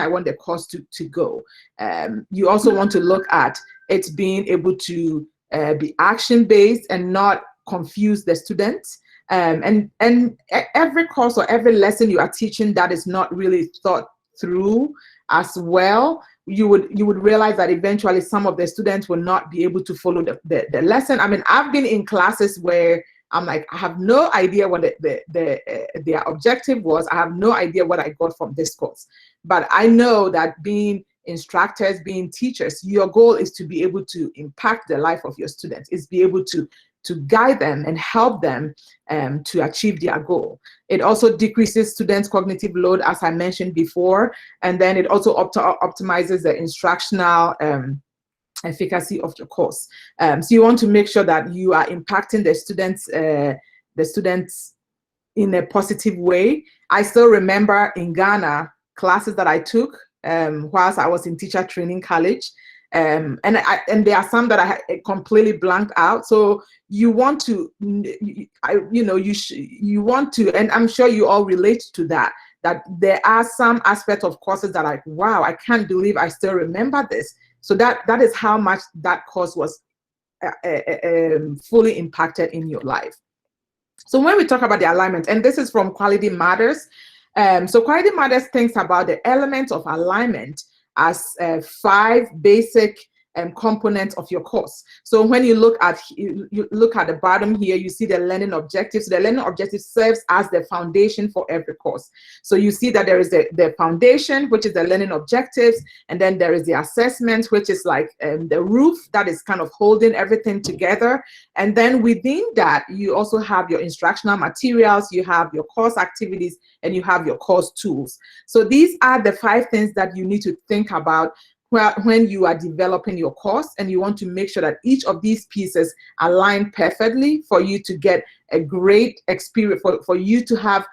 I want the course to go. You also want to look at it being able to be action-based and not confuse the students. And every course or every lesson you are teaching that is not really thought through as well, you would realize that eventually some of the students will not be able to follow the lesson. I mean, I've been in classes where I'm like, I have no idea what their objective was. I have no idea what I got from this course. But I know that being instructors, being teachers, your goal is to be able to impact the life of your students, is be able to guide them and help them to achieve their goal. It also decreases students' cognitive load, as I mentioned before, and then it also optimizes the instructional efficacy of your course. So you want to make sure that you are impacting the students in a positive way. I still remember in Ghana, classes that I took whilst I was in teacher training college, and there are some that I completely blanked out. So you want to, you want to, and I'm sure you all relate to that there are some aspects of courses that are like, wow, I can't believe I still remember this. So that is how much that course was fully impacted in your life. So when we talk about the alignment, and this is from Quality Matters, so Quality Matters thinks about the elements of alignment as 5 basic components of your course. So when you look at the bottom here, you see the learning objectives. The learning objective serves as the foundation for every course. So you see that there is the foundation, which is the learning objectives, and then there is the assessment, which is like the roof that is kind of holding everything together. And then within that, you also have your instructional materials, you have your course activities, and you have your course tools. So these are the 5 things that you need to think about when you are developing your course, and you want to make sure that each of these pieces align perfectly for you to get a great experience, for you to have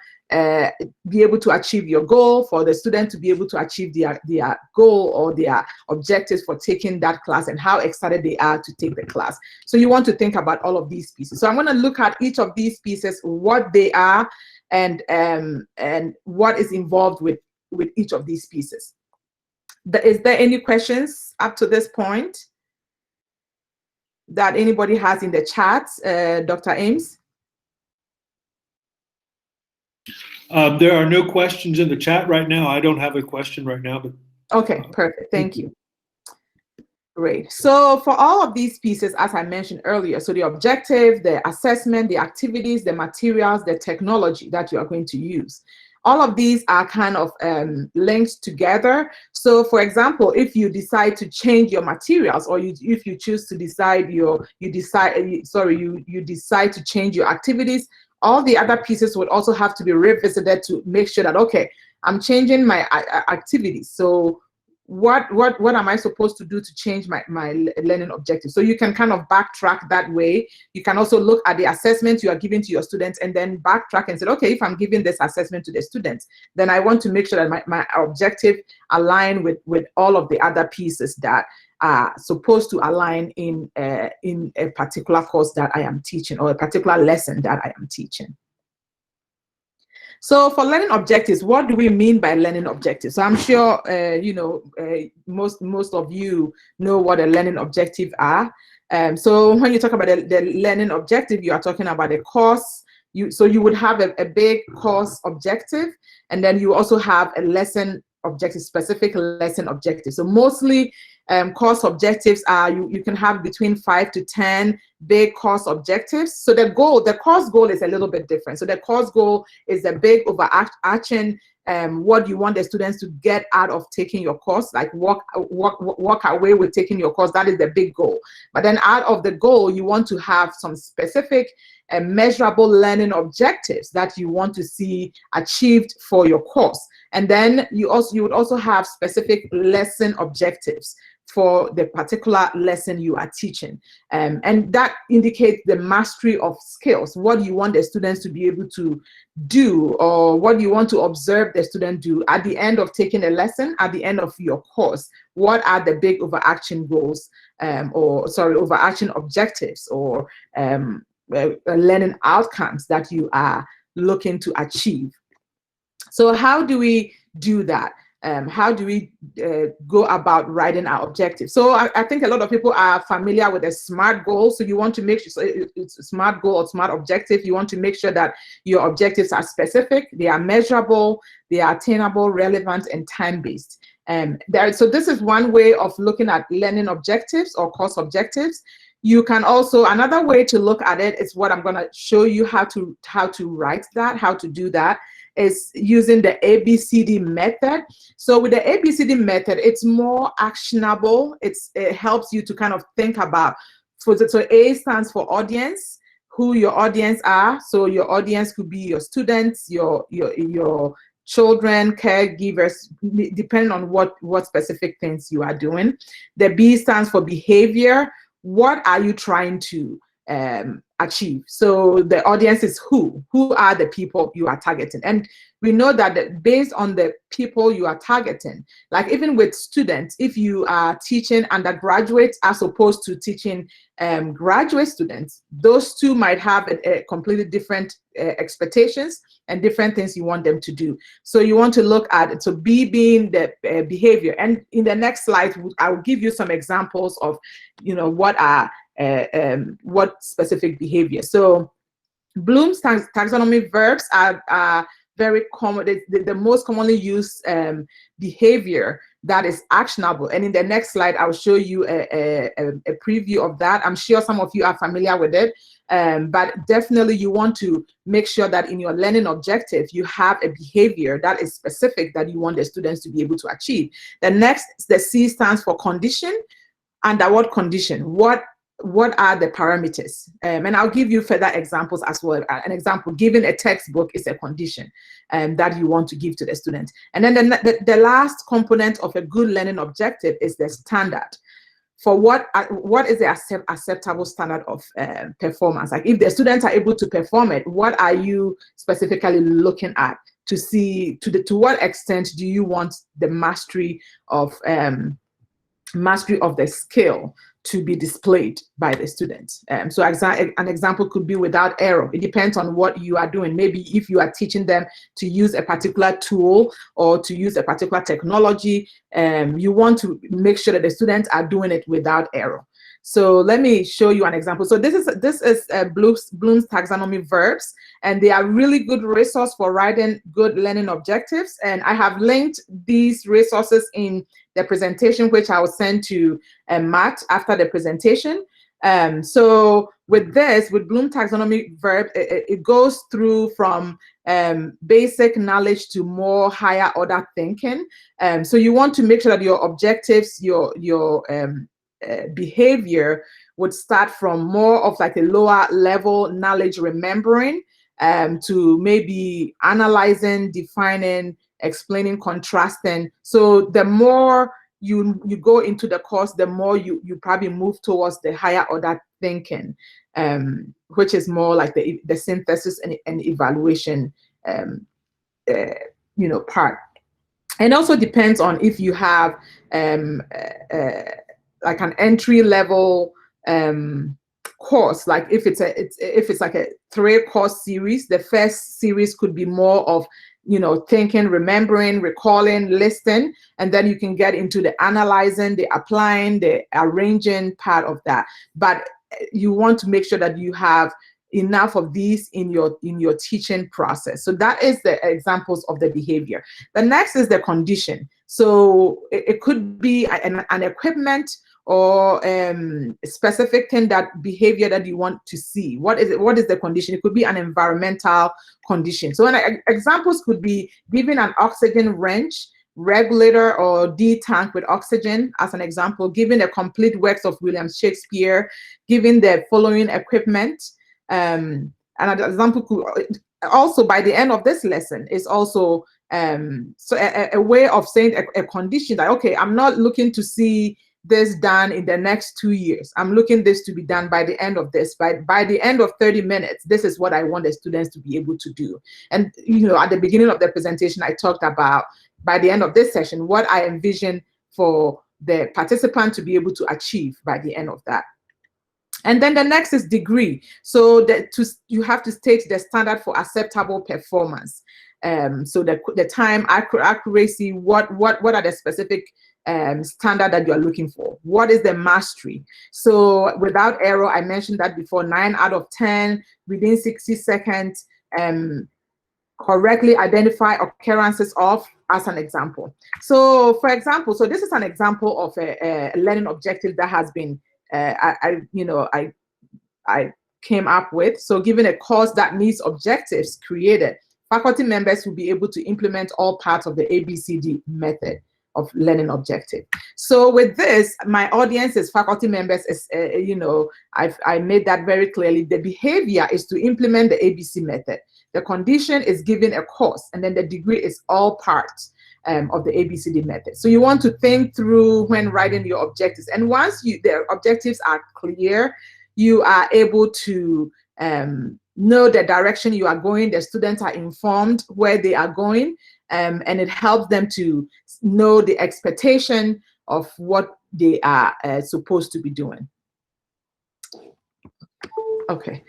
be able to achieve your goal, for the student to be able to achieve their goal or their objectives for taking that class, and how excited they are to take the class. So you want to think about all of these pieces. So I'm going to look at each of these pieces, what they are, and what is involved with each of these pieces. Is there any questions up to this point that anybody has in the chat, Dr. Ames? There are no questions in the chat right now. I don't have a question right now, but okay, perfect. Thank you. Great. So for all of these pieces, as I mentioned earlier, so the objective, the assessment, the activities, the materials, the technology that you are going to use, all of these are kind of linked together. So for example, if you decide to change your materials, or if you choose to decide you decide to change your activities, all the other pieces would also have to be revisited to make sure that, okay, I'm changing my activities. So what am I supposed to do to change my learning objectives? So you can kind of backtrack that way. You can also look at the assessment you are giving to your students, and then backtrack and say, okay, if I'm giving this assessment to the students, then I want to make sure that my objective align with all of the other pieces that are supposed to align in a particular course that I am teaching, or a particular lesson that I am teaching. So for learning objectives, what do we mean by learning objectives? So I'm sure most of you know what a learning objective are. So when you talk about the learning objective, you are talking about a course. So you would have a big course objective, and then you also have a lesson objective, specific lesson objective. So mostly course objectives are, you can have between 5 to 10 big course objectives. So the course goal is a little bit different. So the course goal is a big overarching what you want the students to get out of taking your course, like walk away with taking your course. That is the big goal. But then out of the goal, you want to have some specific measurable learning objectives that you want to see achieved for your course. And then you would also have specific lesson objectives for the particular lesson you are teaching. And that indicates the mastery of skills, what you want the students to be able to do, or what you want to observe the student do at the end of taking a lesson, at the end of your course. What are the big overarching goals, overarching objectives, or learning outcomes that you are looking to achieve? So how do we do that? how do we go about writing our objectives? So I think a lot of people are familiar with a SMART goal. So you want to make sure, so it's a SMART goal or SMART objective. You want to make sure that your objectives are specific, they are measurable, they are attainable, relevant, and time-based. So this is one way of looking at learning objectives or course objectives. You can also, another way to look at it is what I'm going to show you how to write that, how to do that, is using the ABCD method. So with the ABCD method, it's more actionable. It helps you to kind of think about, so A stands for audience, who your audience are. So your audience could be your students, your children, caregivers, depending on what specific things you are doing. The B stands for behavior. What are you trying to achieve? So the audience is who are the people you are targeting. And we know that based on the people you are targeting, like even with students, if you are teaching undergraduates as opposed to teaching graduate students, those two might have a completely different expectations and different things you want them to do. So you want to look at it. So B being the behavior. And in the next slide, I will give you some examples of, what are what specific behavior. So Bloom's taxonomy verbs are very common. The most commonly used behavior that is actionable. And in the next slide, I'll show you a preview of that. I'm sure some of you are familiar with it, but definitely you want to make sure that in your learning objective, you have a behavior that is specific that you want the students to be able to achieve. The next, the C stands for condition. Under what condition? What are the parameters? And I'll give you further examples as well. An example, giving a textbook is a condition that you want to give to the student. And then the last component of a good learning objective is the standard. For what is the acceptable standard of performance? Like if the students are able to perform it, what are you specifically looking at to see to what extent do you want the mastery of the skill to be displayed by the students? So an example could be without error. It depends on what you are doing. Maybe if you are teaching them to use a particular tool or to use a particular technology, you want to make sure that the students are doing it without error. So let me show you an example. So this is Bloom's taxonomy verbs, and they are really good resource for writing good learning objectives. And I have linked these resources in the presentation, which I will send to Matt after the presentation. So with Bloom taxonomy verb, it goes through from basic knowledge to more higher order thinking. So you want to make sure that your objectives, your behavior would start from more of like a lower level knowledge remembering to maybe analyzing, defining, explaining, contrasting. So the more you go into the course, the more you probably move towards the higher order thinking, which is more like the synthesis and evaluation part. And also depends on if you have like an entry level course, like if it's like a 3-course series, the first series could be more of thinking, remembering, recalling, listening, and then you can get into the analyzing, the applying, the arranging part of that. But you want to make sure that you have enough of these in your teaching process. So that is the examples of the behavior. The next is the condition. So it could be an equipment or specific thing, that behavior that you want to see. What is it? What is the condition? It could be an environmental condition. So examples could be giving an oxygen wrench, regulator, or D-tank with oxygen, as an example, giving a complete works of William Shakespeare, giving the following equipment. And an example could also, by the end of this lesson, is also a way of saying a condition that, okay, I'm not looking to see this done in the next 2 years. I'm looking this to be done by the end of this. By the end of 30 minutes, this is what I want the students to be able to do. And at the beginning of the presentation, I talked about, by the end of this session, what I envision for the participant to be able to achieve by the end of that. And then the next is degree. So you have to state the standard for acceptable performance. So the time, accuracy, what are the specific standard that you are looking for? What is the mastery? So without error, I mentioned that before, 9 out of 10 within 60 seconds, correctly identify occurrences of, as an example. So for example, so this is an example of a learning objective that has been, I came up with. So given a course that needs objectives created, faculty members will be able to implement all parts of the ABCD method of learning objective. So with this, my audience is faculty members. Is I made that very clearly. The behavior is to implement the ABC method. The condition is given a course, and then the degree is all parts of the ABCD method. So you want to think through when writing your objectives, and once the objectives are clear, you are able to know the direction you are going. The students are informed where they are going, and it helps them to know the expectation of what they are supposed to be doing. Okay,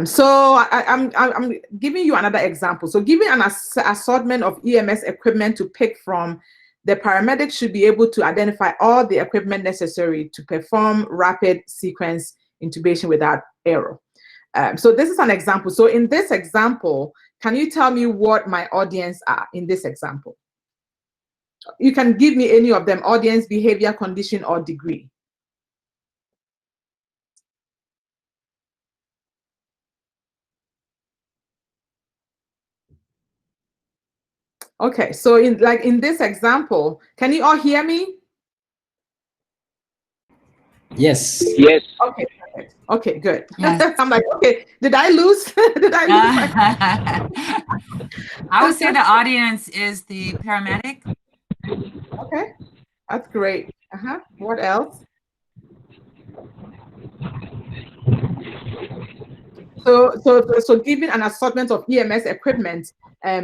so I'm giving you another example. So given an assortment of EMS equipment to pick from, the paramedic should be able to identify all the equipment necessary to perform rapid sequence intubation without error. So this is an example. So in this example, can you tell me what my audience are in this example? You can give me any of them: audience, behavior, condition, or degree. Okay, so in this example, can you all hear me? Yes. Yes. Okay, perfect. Okay, good. Yes. I'm like, okay, did I lose? Did I lose? I would say the audience is the paramedic. Okay, that's great. What else? So given an assortment of EMS equipment,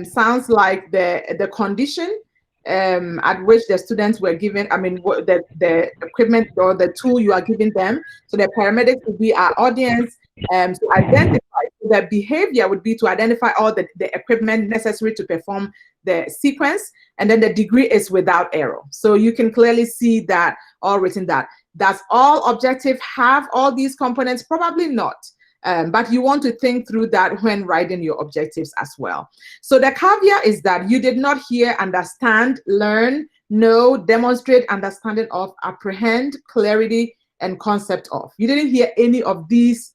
sounds like the condition at which the students were given, I mean, the equipment or the tool you are giving them. So the paramedics would be our audience. To identify, the behavior would be to identify all the equipment necessary to perform the sequence, and then the degree is without error. So you can clearly see that all written that. Does all objective have all these components? Probably not. But you want to think through that when writing your objectives as well. So the caveat is that you did not hear understand, learn, know, demonstrate, understanding of, apprehend, clarity, and concept of. You didn't hear any of these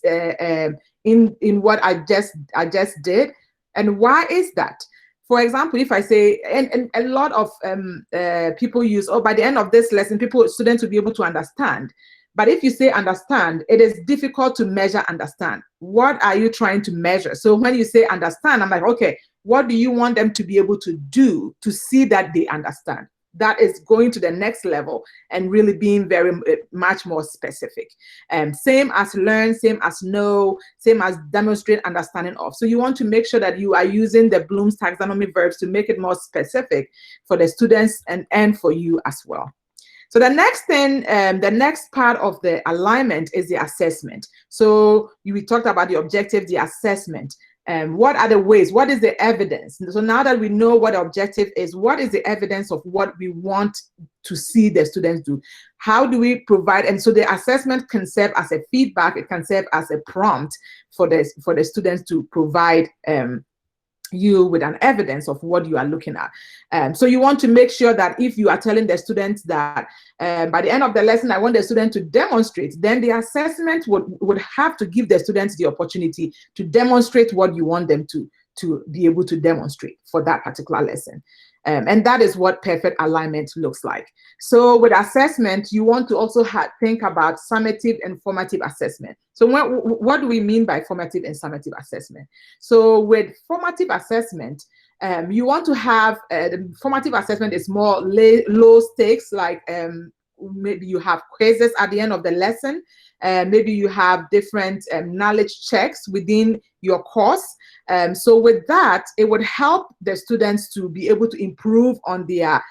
in what I just did. And why is that? For example, if I say, and a lot of people use, oh, by the end of this lesson, students will be able to understand. But if you say understand, it is difficult to measure understand. What are you trying to measure? So when you say understand, I'm like, okay, what do you want them to be able to do to see that they understand? That is going to the next level and really being very much more specific. Same as learn, same as know, same as demonstrate understanding of. So you want to make sure that you are using the Bloom's taxonomy verbs to make it more specific for the students and for you as well. So the next thing, the next part of the alignment is the assessment. So we talked about the objective, the assessment. What are the ways? What is the evidence? So now that we know what the objective is, what is the evidence of what we want to see the students do? How do we provide? And so the assessment can serve as a feedback. It can serve as a prompt for the students to provide you with an evidence of what you are looking at. So you want to make sure that if you are telling the students that by the end of the lesson, I want the student to demonstrate, then the assessment would have to give the students the opportunity to demonstrate what you want them to be able to demonstrate for that particular lesson. And that is what perfect alignment looks like. So with assessment, you want to also think about summative and formative assessment. So what do we mean by formative and summative assessment? So with formative assessment, you want to have, the formative assessment is more low stakes, like maybe you have quizzes at the end of the lesson, maybe you have different knowledge checks within your course. So with that, it would help the students to be able to improve on their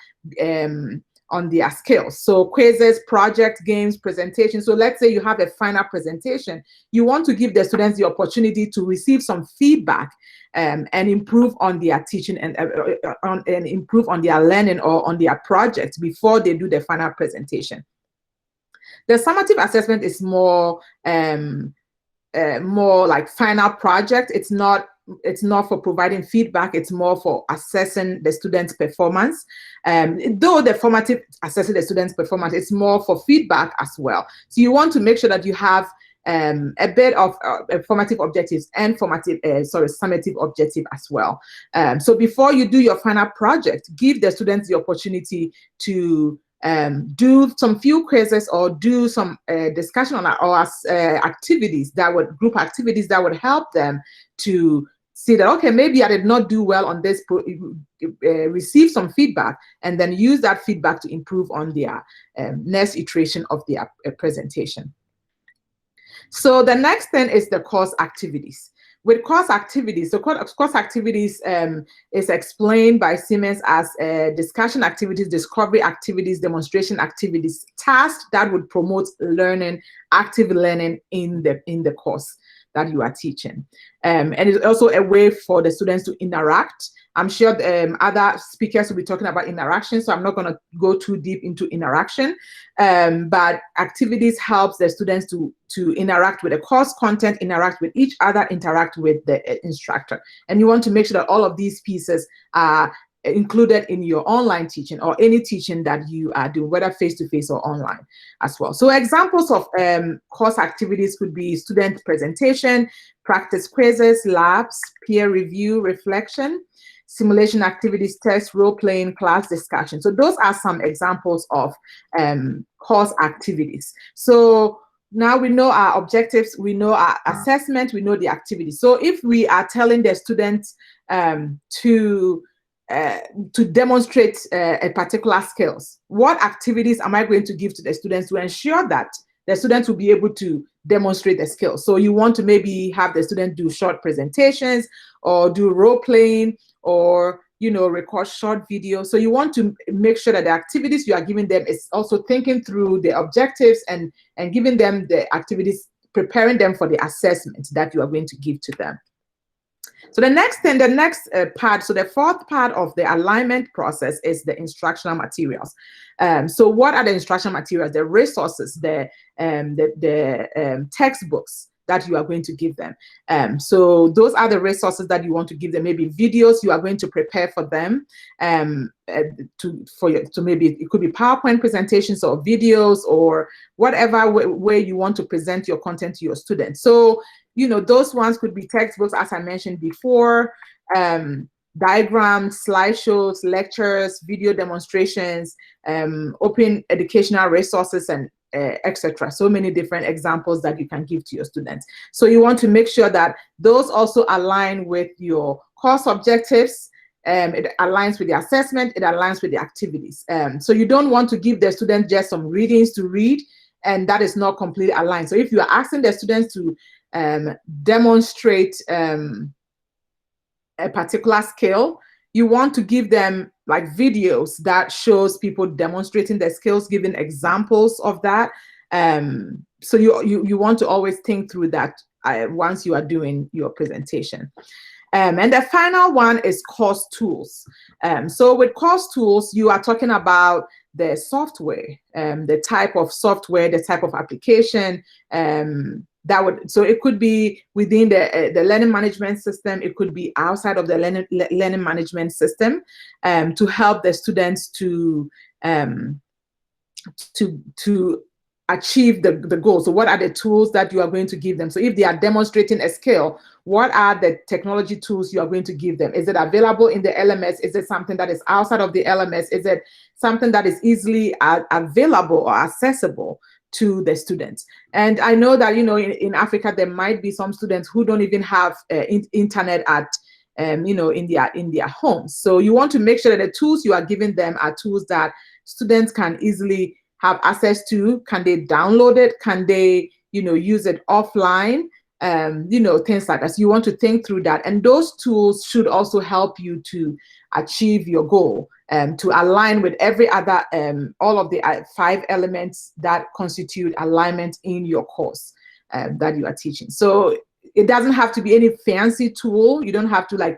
on their skills. So quizzes, project, games, presentations. So let's say you have a final presentation. You want to give the students the opportunity to receive some feedback and improve on their teaching and improve on their learning or on their project before they do the final presentation. The summative assessment is more like final project. It's not for providing feedback. It's more for assessing the student's performance. Though the formative assessing the student's performance, it's more for feedback as well. So you want to make sure that you have a bit of formative objectives and summative objective as well. So before you do your final project, give the students the opportunity to do some few quizzes or do some discussion on activities group activities that would help them to see that, okay, maybe I did not do well on this, receive some feedback, and then use that feedback to improve on their next iteration of their presentation. So the next thing is the course activities. With course activities, so course activities is explained by Siemens as discussion activities, discovery activities, demonstration activities, tasks that would promote learning, active learning in the course that you are teaching. And it's also a way for the students to interact. I'm sure other speakers will be talking about interaction, so I'm not going to go too deep into interaction. But activities helps the students to interact with the course content, interact with each other, interact with the instructor. And you want to make sure that all of these pieces are included in your online teaching or any teaching that you are doing, whether face-to-face or online as well. So examples of course activities could be student presentation, practice quizzes, labs, peer review, reflection, simulation activities, tests, role-playing, class discussion. So those are some examples of course activities. So now we know our objectives, we know our assessment, we know the activities. So if we are telling the students to demonstrate a particular skills, what activities am I going to give to the students to ensure that the students will be able to demonstrate the skills? So you want to maybe have the student do short presentations or do role playing or record short videos. So you want to make sure that the activities you are giving them is also thinking through the objectives and giving them the activities, preparing them for the assessment that you are going to give to them. So the next part, so the fourth part of the alignment process is the instructional materials. So what are the instructional materials? The resources, the textbooks that you are going to give them. So those are the resources that you want to give them. Maybe videos you are going to prepare for them. Maybe it could be PowerPoint presentations or videos or whatever way you want to present your content to your students. So those ones could be textbooks, as I mentioned before, diagrams, slideshows, lectures, video demonstrations, open educational resources, and etc. So many different examples that you can give to your students. So you want to make sure that those also align with your course objectives. It aligns with the assessment, it aligns with the activities. So you don't want to give the students just some readings to read, and that is not completely aligned. So if you are asking the students to demonstrate a particular skill, you want to give them like videos that shows people demonstrating their skills, giving examples of that. So you want to always think through that once you are doing your presentation. And the final one is course tools. So with course tools, you are talking about the software, the type of software, the type of application, so it could be within the learning management system, it could be outside of the learning management system, to help the students to achieve the goal. So what are the tools that you are going to give them? So if they are demonstrating a skill, what are the technology tools you are going to give them? Is it available in the LMS? Is it something that is outside of the LMS? Is it something that is easily available or accessible to the students? And I know that in Africa there might be some students who don't even have internet at in their homes. So you want to make sure that the tools you are giving them are tools that students can easily have access to. Can they download it? Can they use it offline? things like that. So you want to think through that. And those tools should also help you to achieve your goal, to align with every other, all of the 5 elements that constitute alignment in your course that you are teaching. So it doesn't have to be any fancy tool. You don't have to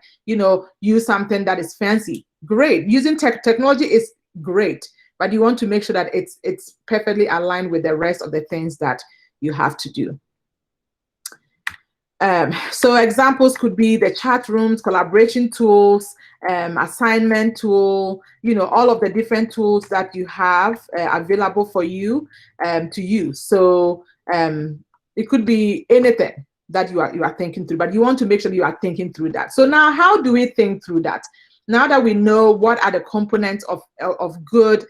use something that is fancy. Great. Using technology is great, but you want to make sure that it's perfectly aligned with the rest of the things that you have to do. So examples could be the chat rooms, collaboration tools, assignment tool, all of the different tools that you have available for you to use. So it could be anything that you are thinking through, but you want to make sure you are thinking through that. So now, how do we think through that? Now that we know what are the components of good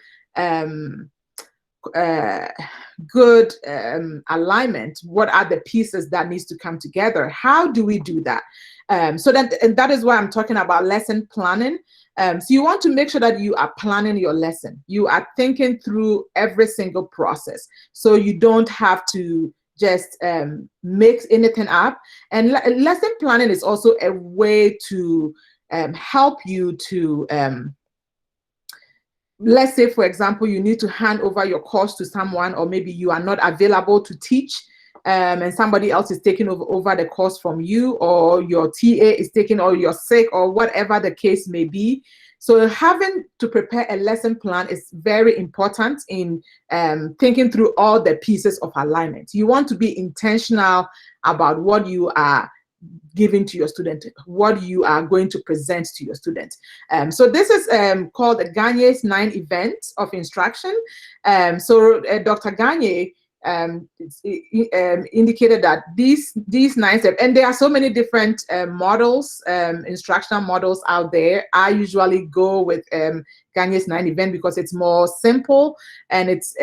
alignment, what are the pieces that needs to come together? How do we do that? And that is why I'm talking about lesson planning. So you want to make sure that you are planning your lesson. You are thinking through every single process, so you don't have to just mix anything up. And lesson planning is also a way to help you to let's say, for example, you need to hand over your course to someone, or maybe you are not available to teach, and somebody else is taking over the course from you, or your TA is taking, or you're sick, or whatever the case may be. So having to prepare a lesson plan is very important in thinking through all the pieces of alignment. You want to be intentional about what you are giving to your student, what you are going to present to your student. So this is called the Gagne's 9 events of instruction. So Dr. Gagne indicated that these 9 steps, and there are so many different models, instructional models out there. I usually go with Gagne's 9 event because it's more simple and it's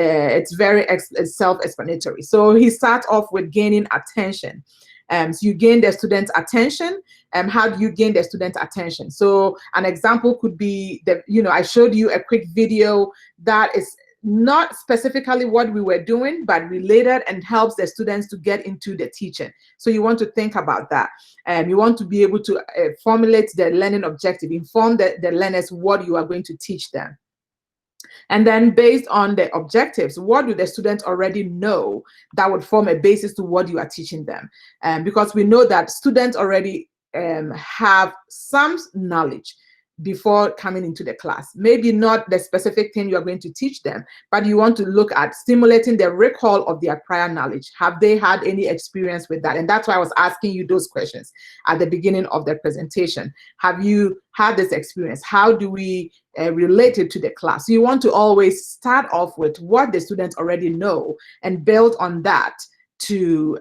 very self-explanatory. So he starts off with gaining attention. So you gain the student's attention. How do you gain the student's attention? So an example could be I showed you a quick video that is not specifically what we were doing, but related and helps the students to get into the teaching. So you want to think about that. You want to be able to formulate the learning objective, inform the learners what you are going to teach them. And then based on the objectives, what do the students already know that would form a basis to what you are teaching them? Because we know that students already have some knowledge before coming into the class. Maybe not the specific thing you are going to teach them, but you want to look at stimulating the recall of their prior knowledge. Have they had any experience with that? And that's why I was asking you those questions at the beginning of the presentation. Have you had this experience? How do we relate it to the class? So you want to always start off with what the students already know and build on that to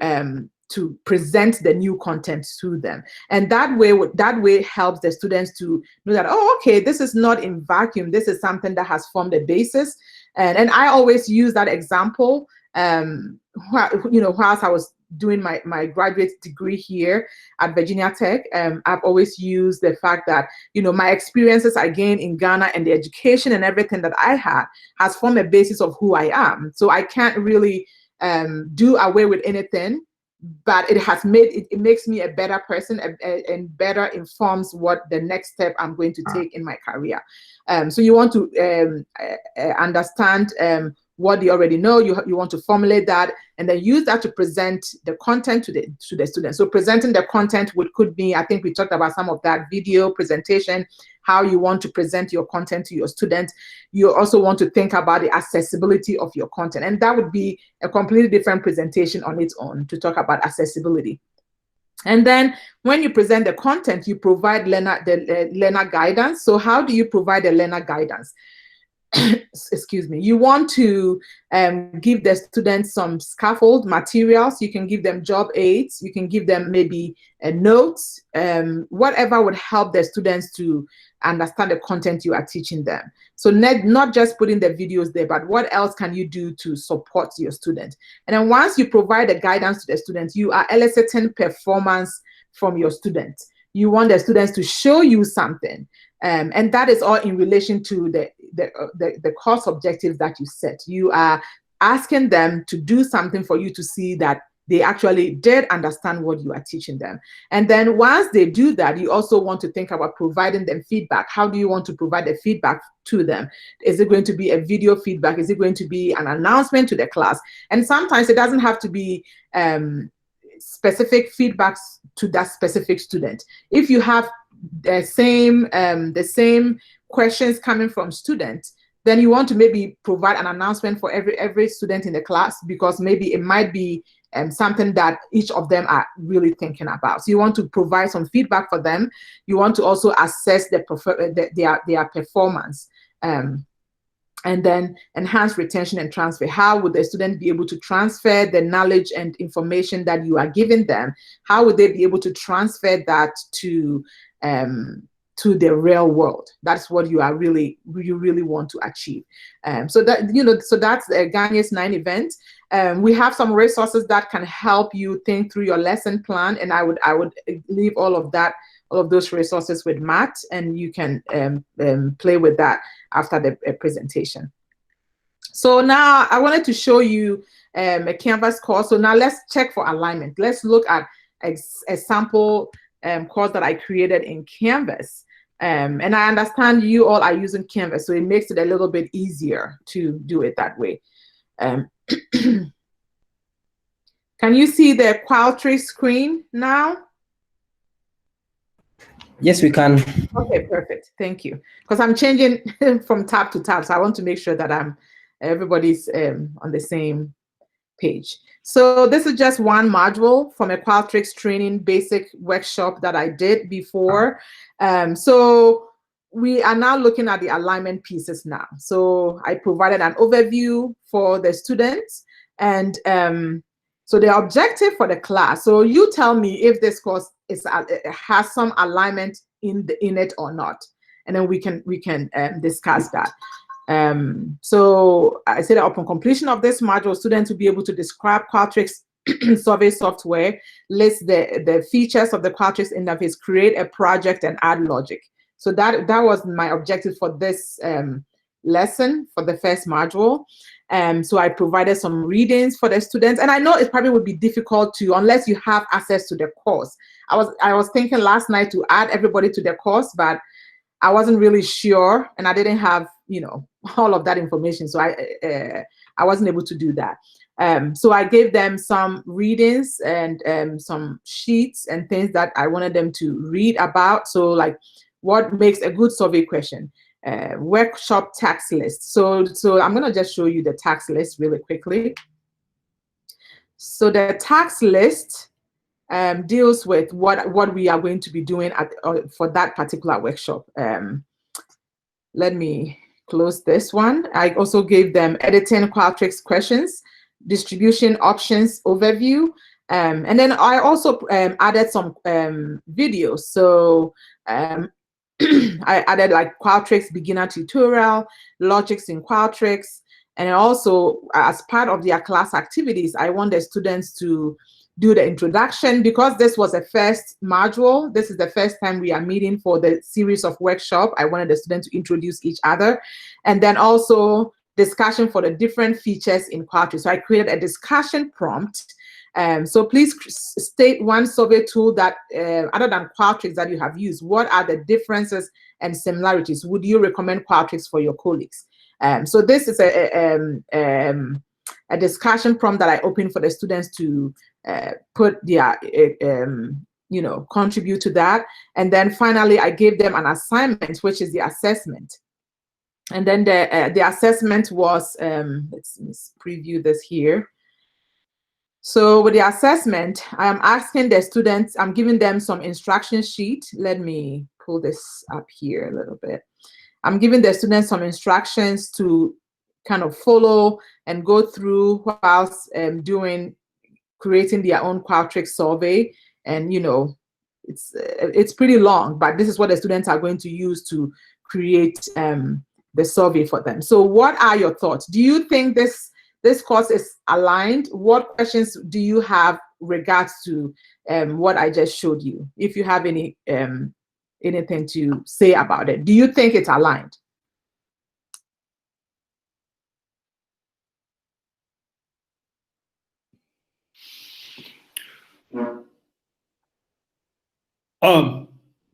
present the new content to them. And that way helps the students to know that, oh, okay, this is not in vacuum. This is something that has formed a basis. And I always use that example, whilst I was doing my graduate degree here at Virginia Tech. I've always used the fact that, my experiences I gained in Ghana and the education and everything that I had has formed a basis of who I am. So I can't really do away with anything, but it makes me a better person and better informs what the next step I'm going to take in my career. So you want to understand what you already know. You want to formulate that and then use that to present the content to the students. So presenting the content could be, I think we talked about some of that, video presentation, how you want to present your content to your students. You also want to think about the accessibility of your content, and that would be a completely different presentation on its own to talk about accessibility. And then when you present the content, you provide learner guidance. So how do you provide the learner guidance? Excuse me. You want to give the students some scaffold materials. You can give them job aids. You can give them maybe notes, whatever would help the students to understand the content you are teaching them. So not just putting the videos there, but what else can you do to support your student? And then once you provide the guidance to the students, you are eliciting performance from your students. You want the students to show you something. And that is all in relation to the course objectives that you set. You are asking them to do something for you to see that they actually did understand what you are teaching them. And then once they do that, you also want to think about providing them feedback. How do you want to provide the feedback to them? Is it going to be a video feedback? Is it going to be an announcement to the class? And sometimes it doesn't have to be specific feedbacks to that specific student. If you have the same questions coming from students, then you want to maybe provide an announcement for every student in the class, because maybe it might be something that each of them are really thinking about. So you want to provide some feedback for them. You want to also assess their performance, and then enhance retention and transfer. How would the student be able to transfer the knowledge and information that you are giving them? How would they be able to transfer that to the real world? That's what you really want to achieve. So that, so that's Ganye's 9 event. We have some resources that can help you think through your lesson plan, and I would leave all of those resources with Matt, and you can play with that after the presentation. So now I wanted to show you a Canvas course. So now let's check for alignment. Let's look at a sample course that I created in Canvas. And I understand you all are using Canvas, so it makes it a little bit easier to do it that way. Can you see the Qualtrics screen now? Yes, we can. Okay, perfect. Thank you. Because I'm changing from tab to tab, so I want to make sure that everybody's on the same page. So this is just one module from a Qualtrics training basic workshop that I did before. So we are now looking at the alignment pieces now. So I provided an overview for the students, and so the objective for the class. So you tell me if this course has some alignment in it or not, and then we can discuss that. So I said that upon completion of this module, students will be able to describe Qualtrics survey software, list the features of the Qualtrics interface, create a project, and add logic. So that was my objective for this lesson for the first module. So I provided some readings for the students, and I know it probably would be difficult to, unless you have access to the course. I was thinking last night to add everybody to the course, but I wasn't really sure, and I didn't have, all of that information, so I wasn't able to do that. So I gave them some readings and some sheets and things that I wanted them to read about. So like, what makes a good survey question? Workshop tax list. So I'm gonna just show you the tax list really quickly. So the tax list deals with what we are going to be doing for that particular workshop. Let me close this one. I also gave them editing Qualtrics questions, distribution options overview, and then I also added some videos. So I added like Qualtrics beginner tutorial, logics in Qualtrics, and also as part of their class activities, I want the students to do the introduction. Because this was a first module, this is the first time we are meeting for the series of workshop, I wanted the students to introduce each other, and then also discussion for the different features in Qualtrics. So I created a discussion prompt. So please state one survey tool that, other than Qualtrics, that you have used. What are the differences and similarities? Would you recommend Qualtrics for your colleagues? So this is a discussion prompt that I opened for the students to put their, contribute to that. And then finally, I gave them an assignment, which is the assessment. And then the assessment was, let's preview this here. So with the assessment, I'm asking the students, I'm giving them some instruction sheet. Let me pull this up here a little bit. I'm giving the students some instructions to kind of follow and go through whilst creating their own Qualtrics survey. And it's pretty long, but this is what the students are going to use to create the survey for them. So what are your thoughts? Do you think this course is aligned? What questions do you have regards to what I just showed you? If you have any anything to say about it, do you think it's aligned?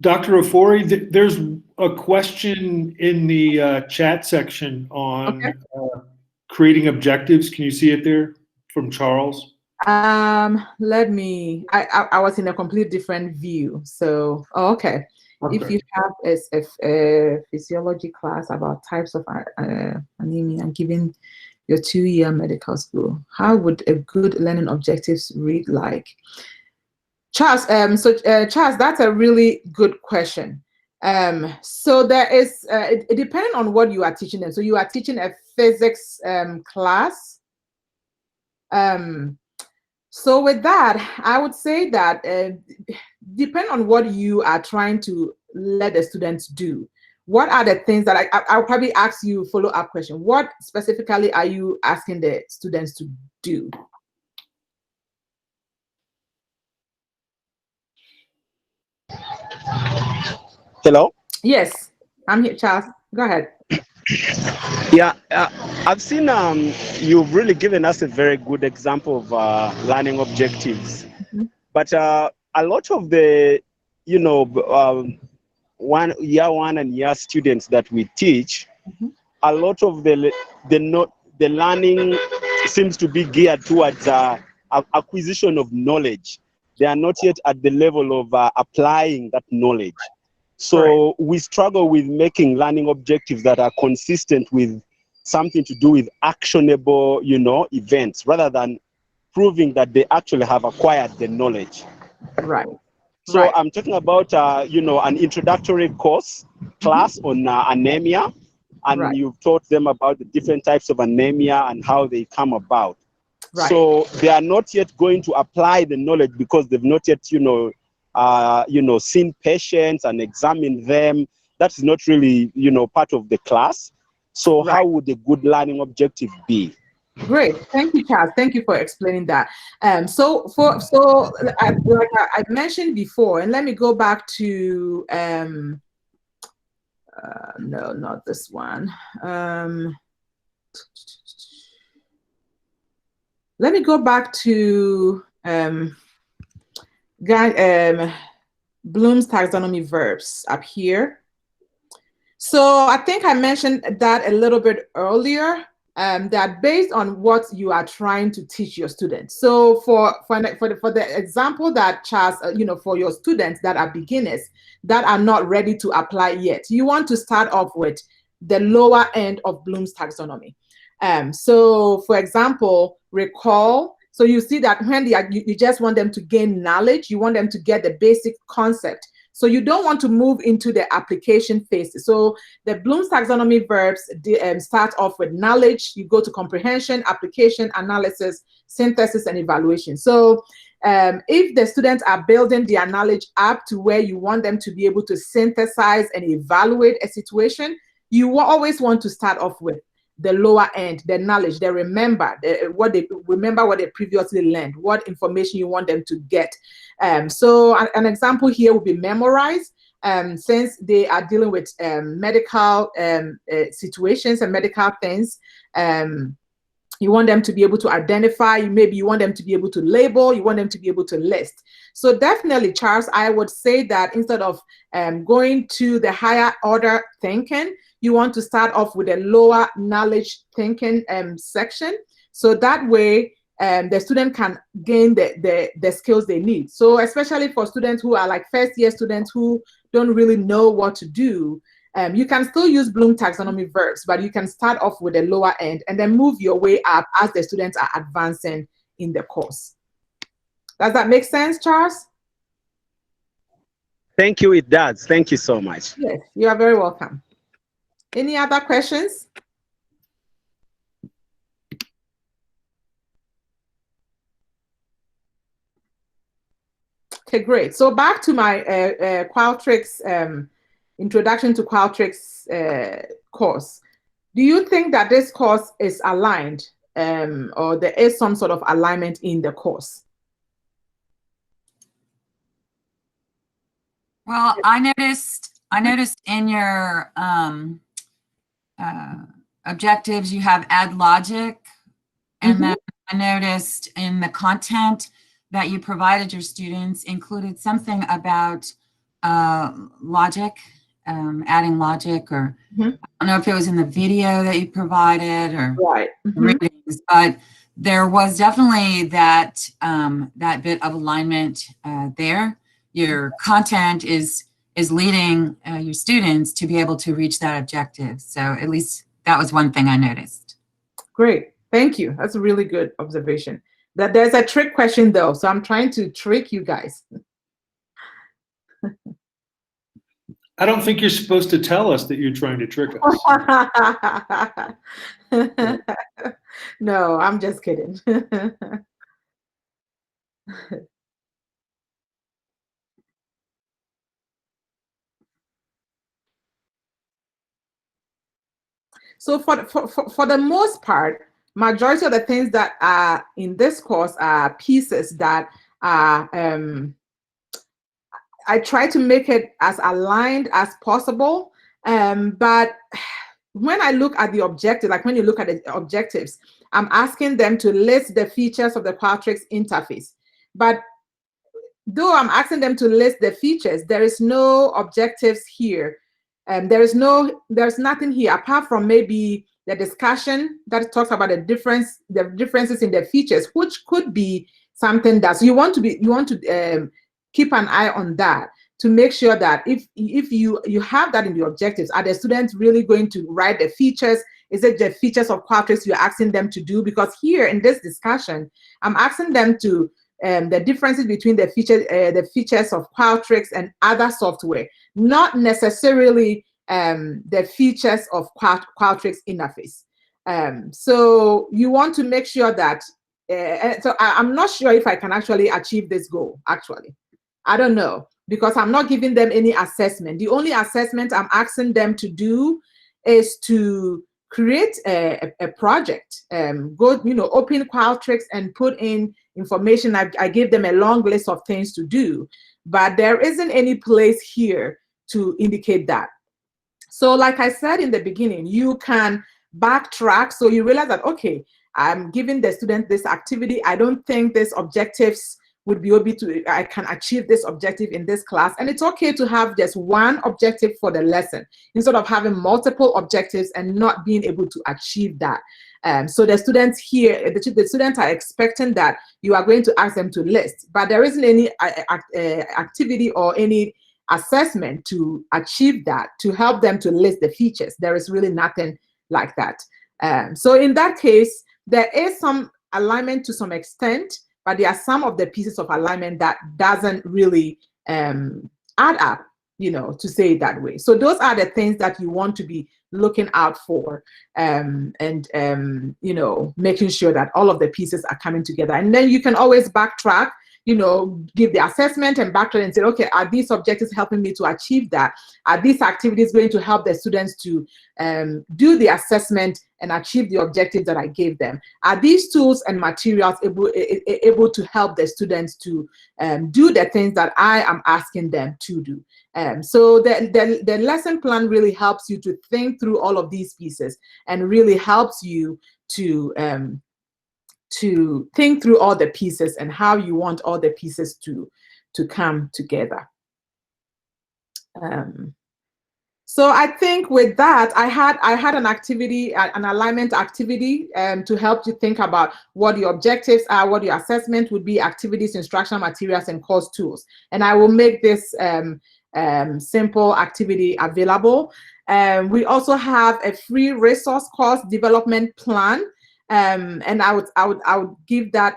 Dr. Ofori, there's a question in the chat section on creating objectives. Can you see it there from Charles? Let me, I was in a complete different view. So, okay. If you have a physiology class about types of anemia and given your 2-year medical school, how would a good learning objectives read like? Charles, Charles, that's a really good question. So there is, it depending on what you are teaching them. So you are teaching a physics class. So with that, I would say that depend on what you are trying to let the students do. What are the things that I'll probably ask you a follow-up question. What specifically are you asking the students to do? Hello? Yes, I'm here, Charles. Go ahead. Yeah, I've seen you've really given us a very good example of learning objectives. Mm-hmm. But a lot of the, you know, year one and year students that we teach, Mm-hmm. a lot of the learning seems to be geared towards acquisition of knowledge. They are not yet at the level of applying that knowledge. So we struggle with making learning objectives that are consistent with something to do with actionable, you know, events, rather than proving that they actually have acquired the knowledge. Right. So I'm talking about, you know, an introductory course class on anemia, and you've taught them about the different types of anemia and how they come about. So they are not yet going to apply the knowledge because they've not yet, seen patients and examined them. That's not really, you know, part of the class. So how would a good learning objective be? Great, thank you, Charles. Thank you for explaining that. Like I mentioned before, and let me go back to no, not this one. Let me go back to Bloom's taxonomy verbs up here. So I think I mentioned that a little bit earlier, that based on what you are trying to teach your students. So for the example that Charles, for your students that are beginners, that are not ready to apply yet, you want to start off with the lower end of Bloom's taxonomy. So for example, recall. So you see that when you just want them to gain knowledge, you want them to get the basic concept. So you don't want to move into the application phase. So the Bloom's taxonomy verbs start off with knowledge. You go to comprehension, application, analysis, synthesis, and evaluation. So if the students are building their knowledge up to where you want them to be able to synthesize and evaluate a situation, you always want to start off with the lower end, the knowledge, they remember what they previously learned, what information you want them to get. So an example here would be memorize. Since they are dealing with medical situations and medical things, you want them to be able to identify, maybe you want them to be able to label, you want them to be able to list. So definitely, Charles, I would say that instead of going to the higher order thinking, you want to start off with a lower knowledge thinking section. So that way, the student can gain the skills they need. So especially for students who are like first-year students who don't really know what to do, you can still use Bloom taxonomy verbs, but you can start off with a lower end and then move your way up as the students are advancing in the course. Does that make sense, Charles? Thank you, it does. Thank you so much. Yes, you are very welcome. Any other questions? Okay, great. So back to my Qualtrics, Introduction to Qualtrics course. Do you think that this course is aligned or there is some sort of alignment in the course? Well, I noticed in your objectives, you have add logic. And then I noticed in the content that you provided your students included something about logic, adding logic, or Mhm. I don't know if it was in the video that you provided or Right. the Mhm. readings, but there was definitely that that bit of alignment there. Your content is leading your students to be able to reach that objective. So at least that was one thing I noticed. Great. Thank you. That's a really good observation. That there's a trick question though, so I'm trying to trick you guys. I don't think you're supposed to tell us that you're trying to trick us. No, I'm just kidding. So for the most part, majority of the things that are in this course are pieces that are I try to make it as aligned as possible. But when I look at the objective, like when you look at the objectives, I'm asking them to list the features of the Qualtrics interface. But though I'm asking them to list the features, there is no objectives here. There's nothing here apart from maybe the discussion that talks about the differences in the features, which could be something that you want to keep an eye on that to make sure that if you have that in the objectives, are the students really going to write the features? Is it the features of Qualtrics you're asking them to do? Because here in this discussion, I'm asking them to the differences between the features of Qualtrics and other software, not necessarily the features of Qualtrics interface. So you want to make sure that, so I'm not sure if I can actually achieve this goal, actually. I don't know, because I'm not giving them any assessment. The only assessment I'm asking them to do is to create a project. Go, open Qualtrics and put in information. I gave them a long list of things to do, but there isn't any place here to indicate that. So like I said in the beginning, you can backtrack. So you realize that, okay, I'm giving the student this activity. I don't think these objectives would be able to, I can achieve this objective in this class. And it's okay to have just one objective for the lesson instead of having multiple objectives and not being able to achieve that. So the students here, the students are expecting that you are going to ask them to list, but there isn't any activity or any assessment to achieve that, to help them to list the features. There is really nothing like that. So in that case, there is some alignment to some extent, but there are some of the pieces of alignment that doesn't really add up, to say it that way. So those are the things that you want to be looking out for, and making sure that all of the pieces are coming together. And then you can always backtrack, give the assessment and backtrack and say, okay, are these objectives helping me to achieve that? Are these activities going to help the students to do the assessment and achieve the objectives that I gave them? Are these tools and materials able to help the students to do the things that I am asking them to do? So the lesson plan really helps you to think through all of these pieces and really helps you to think through all the pieces and how you want all the pieces to come together. So I think with that, I had an activity, an alignment activity, to help you think about what your objectives are, what your assessment would be, activities, instructional materials, and course tools. And I will make this simple activity available. We also have a free resource course development plan. And I would give that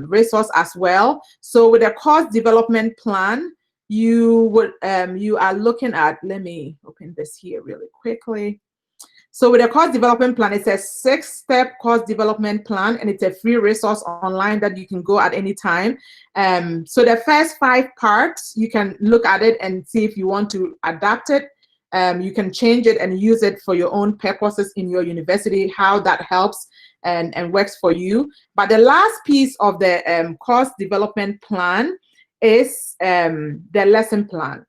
resource as well. So with a course development plan, you are looking at, let me open this here really quickly. So with a course development plan, it's a 6-step course development plan, and it's a free resource online that you can go at any time. So the first 5 parts, you can look at it and see if you want to adapt it. You can change it and use it for your own purposes in your university, how that helps and works for you. But the last piece of the course development plan is the lesson plan.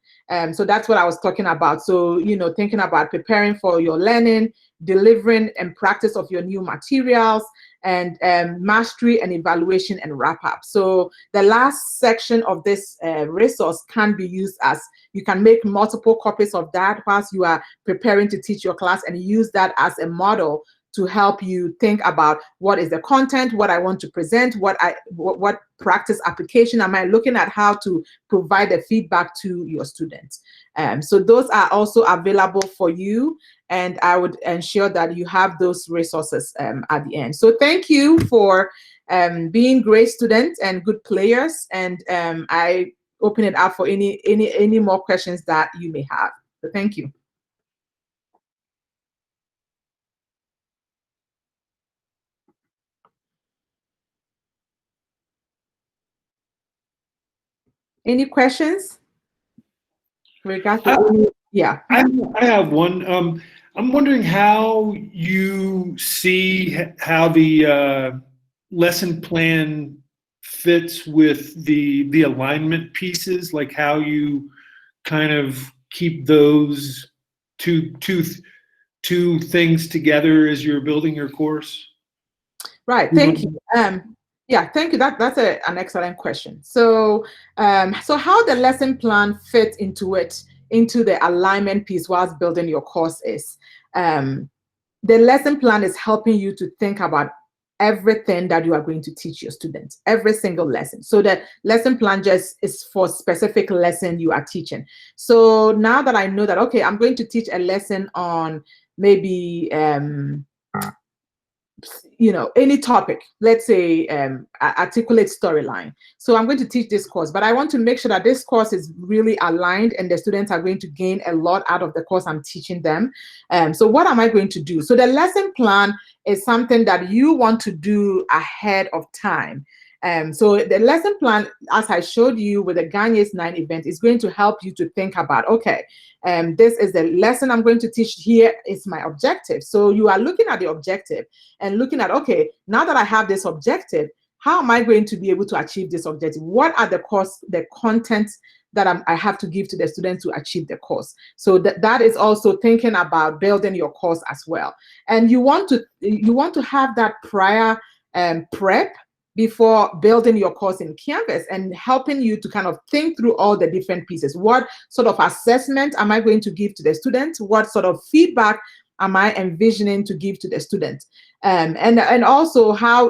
So that's what I was talking about. So, thinking about preparing for your learning, delivering and practice of your new materials, and mastery and evaluation and wrap up. So the last section of this resource can be used as, you can make multiple copies of that whilst you are preparing to teach your class, and use that as a model to help you think about what is the content, what I want to present, what practice application am I looking at, how to provide the feedback to your students. So those are also available for you, and I would ensure that you have those resources at the end. So thank you for being great students and good players, and I open it up for any more questions that you may have. So thank you. Any questions? Yeah. I have one. I'm wondering how you see how the lesson plan fits with the alignment pieces, like how you kind of keep those two things together as you're building your course. Right. Thank you. Yeah, thank you. That's an excellent question. So, so how the lesson plan fits into the alignment piece whilst building your course is, the lesson plan is helping you to think about everything that you are going to teach your students, every single lesson. So the lesson plan just is for specific lesson you are teaching. So now that I know that, okay, I'm going to teach a lesson on maybe any topic, let's say articulate storyline. So I'm going to teach this course, but I want to make sure that this course is really aligned and the students are going to gain a lot out of the course I'm teaching them. So what am I going to do? So the lesson plan is something that you want to do ahead of time. So the lesson plan, as I showed you with the Gagne's 9 event, is going to help you to think about, okay, this is the lesson I'm going to teach, here is my objective. So you are looking at the objective and looking at, okay, now that I have this objective, how am I going to be able to achieve this objective? What are the contents that I have to give to the students to achieve the course? So that is also thinking about building your course as well. And you want to have that prior prep before building your course in Canvas, and helping you to kind of think through all the different pieces. What sort of assessment am I going to give to the students? What sort of feedback am I envisioning to give to the students? And also how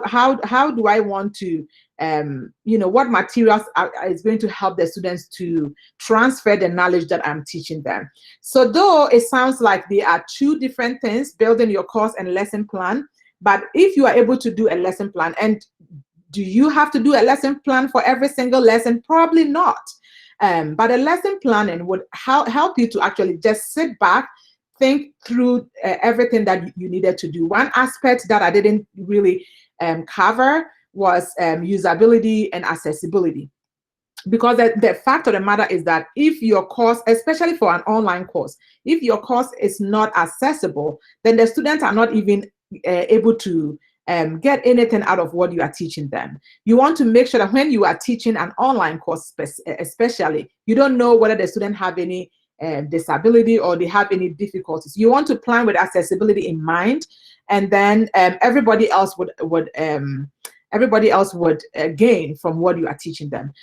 do I want to, what materials is going to help the students to transfer the knowledge that I'm teaching them? So though it sounds like they are two different things, building your course and lesson plan, but if you are able to do a lesson plan, and do you have to do a lesson plan for every single lesson? Probably not. But a lesson planning would help you to actually just sit back, think through everything that you needed to do. One aspect that I didn't really cover was usability and accessibility. Because the fact of the matter is that if your course, especially for an online course, if your course is not accessible, then the students are not even able to get anything out of what you are teaching them. You want to make sure that when you are teaching an online course, especially, you don't know whether the student have any disability or they have any difficulties. You want to plan with accessibility in mind, and then everybody else would gain from what you are teaching them.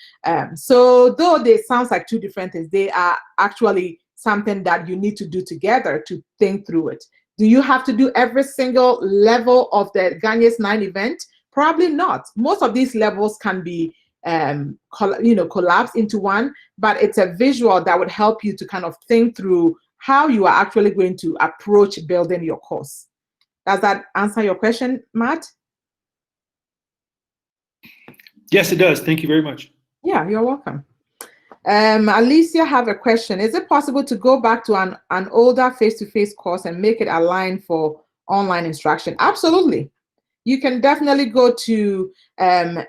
So though they sounds like two different things, they are actually something that you need to do together to think through it. Do you have to do every single level of the Gagne's 9 event? Probably not. Most of these levels can be collapsed into one, but it's a visual that would help you to kind of think through how you are actually going to approach building your course. Does that answer your question, Matt? Yes, it does. Thank you very much. Yeah, you're welcome. Alicia have a question. Is it possible to go back to an older face-to-face course and make it aligned for online instruction? Absolutely. You can definitely go to an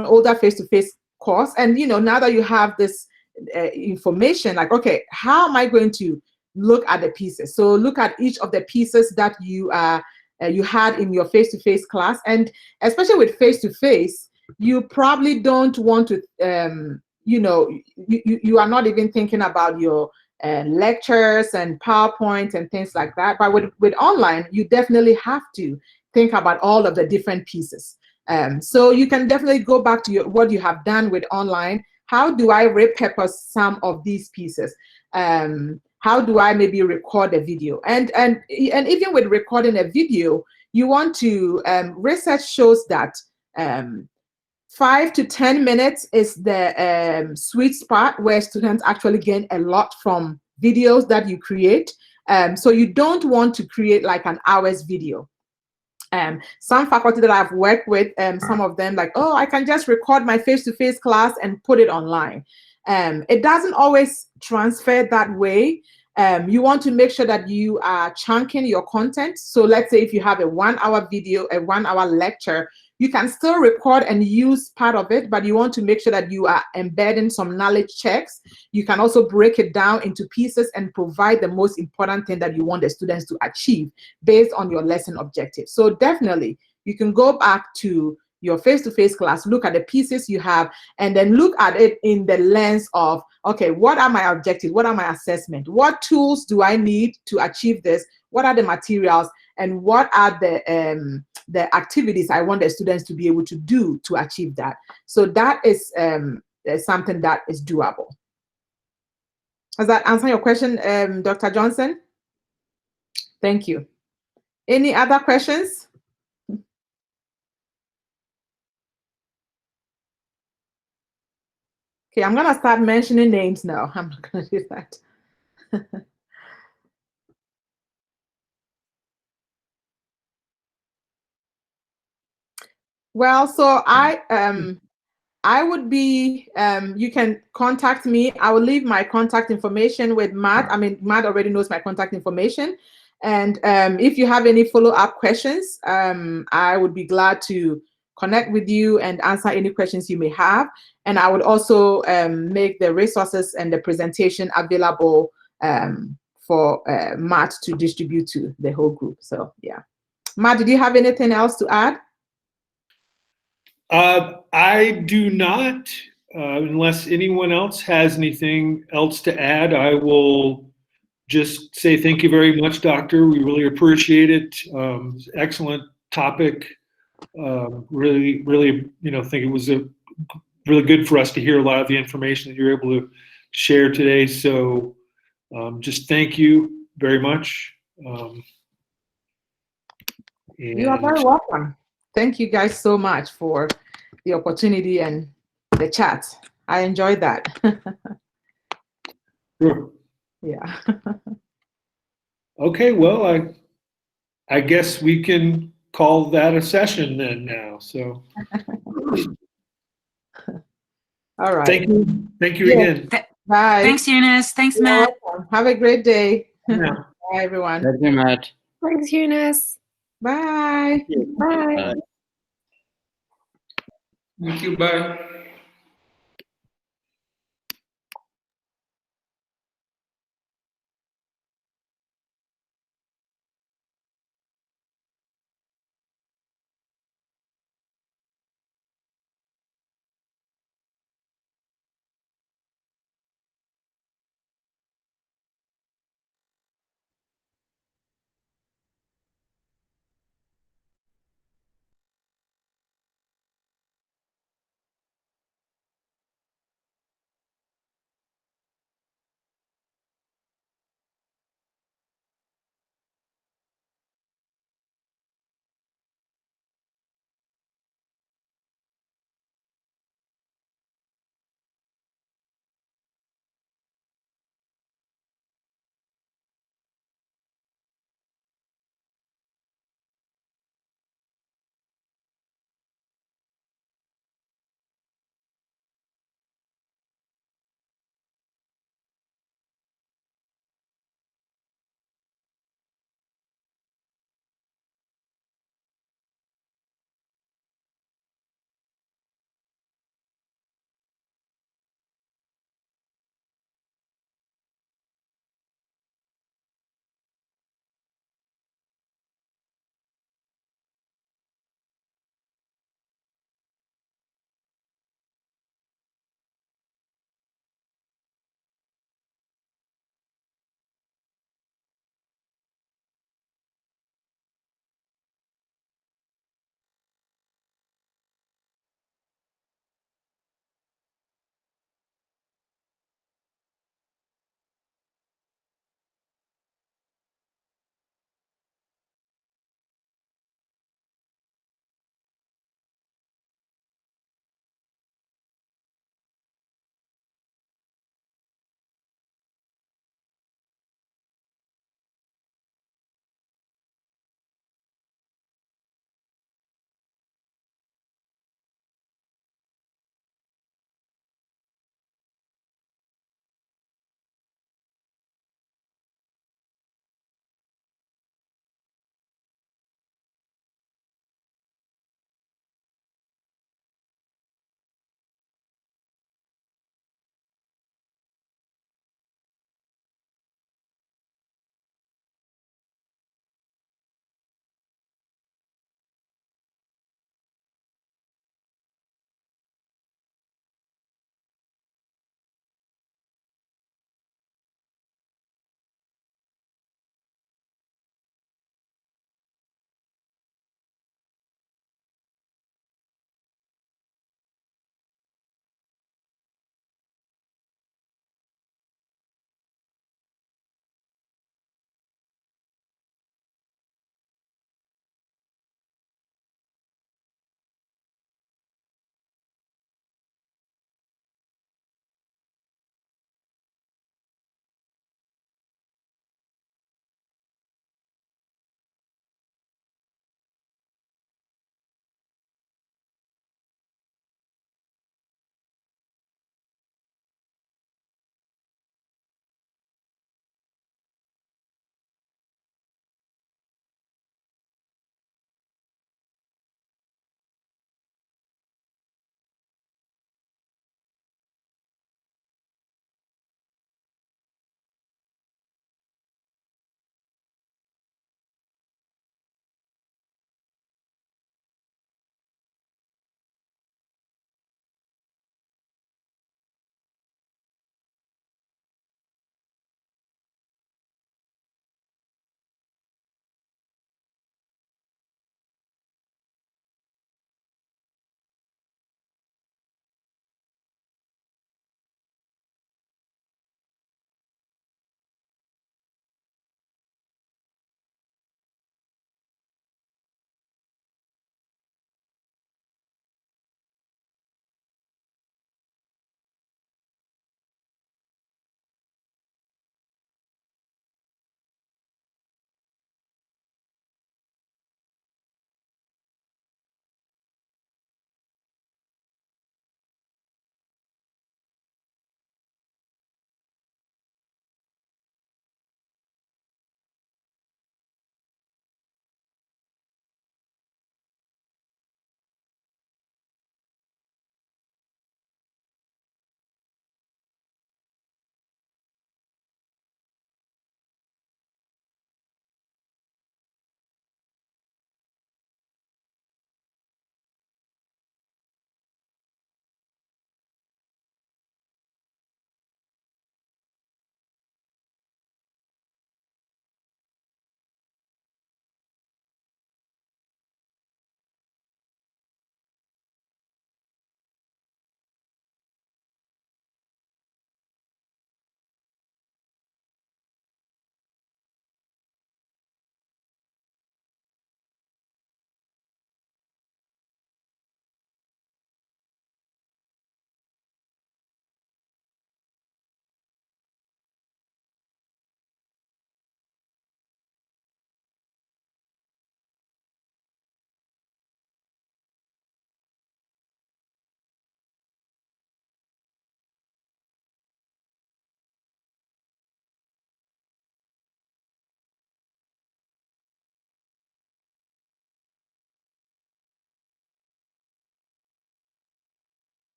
older face-to-face course, and now that you have this information, like, okay, how am I going to look at the pieces? So look at each of the pieces that you had in your face-to-face class, and especially with face-to-face, you probably don't want to, you are not even thinking about your lectures and PowerPoint and things like that. But with online, you definitely have to think about all of the different pieces. So you can definitely go back to what you have done with online. How do I repurpose some of these pieces? How do I maybe record a video? And even with recording a video, you want to, research shows that 5 to 10 minutes is the sweet spot where students actually gain a lot from videos that you create. So you don't want to create like an hour's video. Some faculty that I've worked with, some of them like, oh, I can just record my face-to-face class and put it online. It doesn't always transfer that way. You want to make sure that you are chunking your content. So let's say if you have a 1 hour video, a 1 hour lecture, you can still record and use part of it, but you want to make sure that you are embedding some knowledge checks. You can also break it down into pieces and provide the most important thing that you want the students to achieve based on your lesson objectives. So definitely, you can go back to your face-to-face class, look at the pieces you have, and then look at it in the lens of, okay, what are my objectives? What are my assessments? What tools do I need to achieve this? What are the materials? And what are the activities I want the students to be able to do to achieve that? So that is something that is doable. Does that answer your question, Dr. Johnson? Thank you. Any other questions? Okay, I'm gonna start mentioning names now. I'm not gonna do that. Well, so I would be, you can contact me. I will leave my contact information with Matt. I mean, Matt already knows my contact information. And if you have any follow-up questions, I would be glad to connect with you and answer any questions you may have. And I would also make the resources and the presentation available for Matt to distribute to the whole group. So yeah. Matt, did you have anything else to add? I do not, unless anyone else has anything else to add. I will just say thank you very much, Doctor. We really appreciate it. Excellent topic. Really, think it was really good for us to hear a lot of the information that you're able to share today. So just thank you very much. You are very welcome. Thank you guys so much for the opportunity and the chat. I enjoyed that. Sure. Yeah. Okay, well, I guess we can call that a session then now. So All right. Thank you again. Bye. Thanks, Eunice. Thanks, You're Matt. welcome. Have a great day. Yeah. Bye, everyone. Thank you, Matt. Thanks, Eunice. Bye. Bye. Bye. Thank you. Bye.